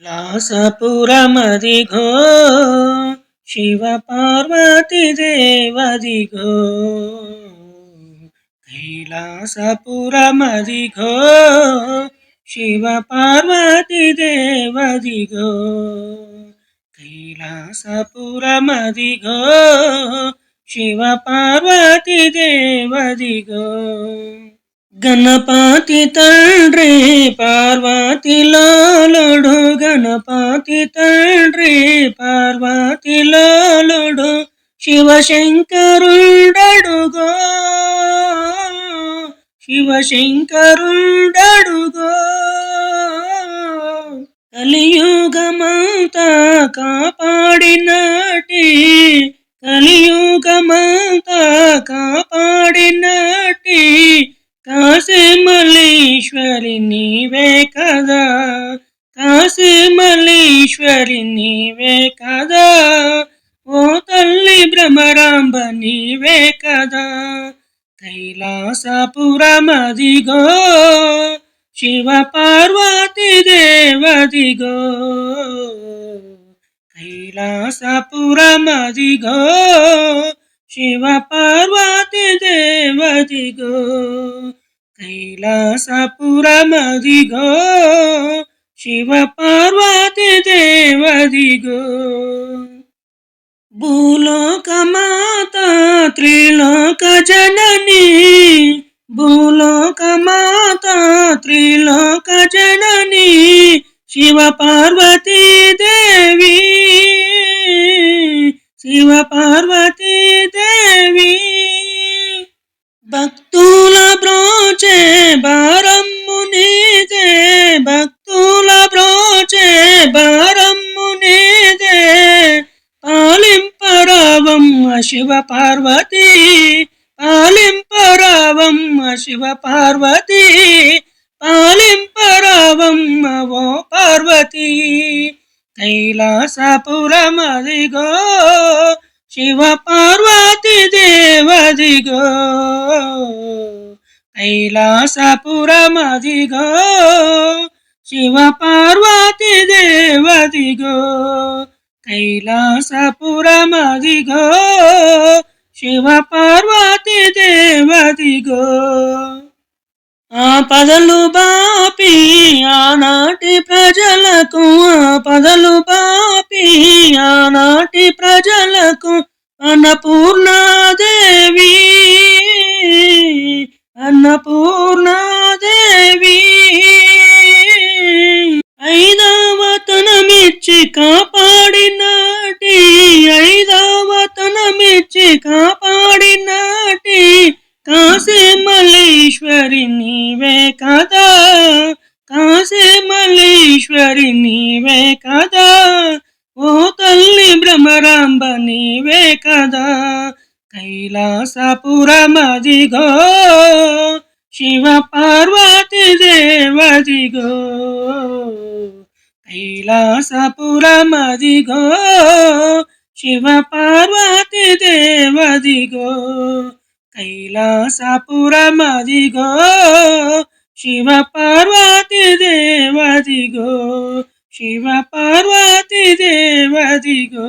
లాసపురమదిగో శివ పార్వతి దేవదిగో కైలాసపురమదిగో శివ పార్వతి దేవదిగో కైలాసపురమదిగో శివ పార్వతి దేవదిగో గణపతి తండ్రి పార్వతి లాలుడు గణపతి తండ్రి పార్వతి లాలుడు శివశంకరుడడుగో శివశంకరుడడుగో కలియుగమంతా కాపాడినటి కలియుగమంతా కాపాడినటి కాశీమల్లీశ్వరి నీవే కదా కాశీమల్లీశ్వరి నీవే కదా ఓ తల్లి భ్రమరాంబ నీవే కదా కైలాసపురమదిగో శివ పార్వతి దేవదిగో కైలాసపురమదిగో శివ పార్వతి దేవదిగో కైలాసపురమదిగో శివ పార్వతి దేవదిగో భూలోకమాత త్రిలోక జనని భూలోకమాత త్రిలోక జనని శివ పార్వతీ దేవి శివ పార్వతీ దేవి భక్తుల బ్రోచే భారమ్ము నీదే భక్తుల బ్రోచే భారమ్ము నీదే పాలింపరావమ్మ శివ పార్వతి పాలింపరావమ్మ శివ పార్వతి పాలింపరావమ్మ ఓ పార్వతి కైలాసపురమదిగో శివ పార్వతి దేవదిగో కైలాసపురమదిగో శివ పార్వతి దేవదిగో కైలాసపురమదిగో శివ పార్వతి దేవదిగో ఆపదలు బాపి ఆనాటి ప్రజలకు ఆపదలు బాపి ఆనాటి ప్రజలకు అన్నపూర్ణాదేవి అన్నపూర్ణాదేవి ఐదవతనమిచ్చి కాపాడినాటి ఐదవతనమిచ్చి కాపాడినాటి కాశీమల్లీశ్వరి నీవే కదా కాశీమల్లీశ్వరి నీవే కదా ఓ తల్లి భ్రమరాంబ నీవే కదా కైలాసపురమదిగో శివ పార్వతి దేవదిగో కైలాసపురమదిగో శివ పార్వతి దేవదిగో కైలాసపురమదిగో శివ పార్వతి దేవదిగో శివ పార్వతి దేవదిగో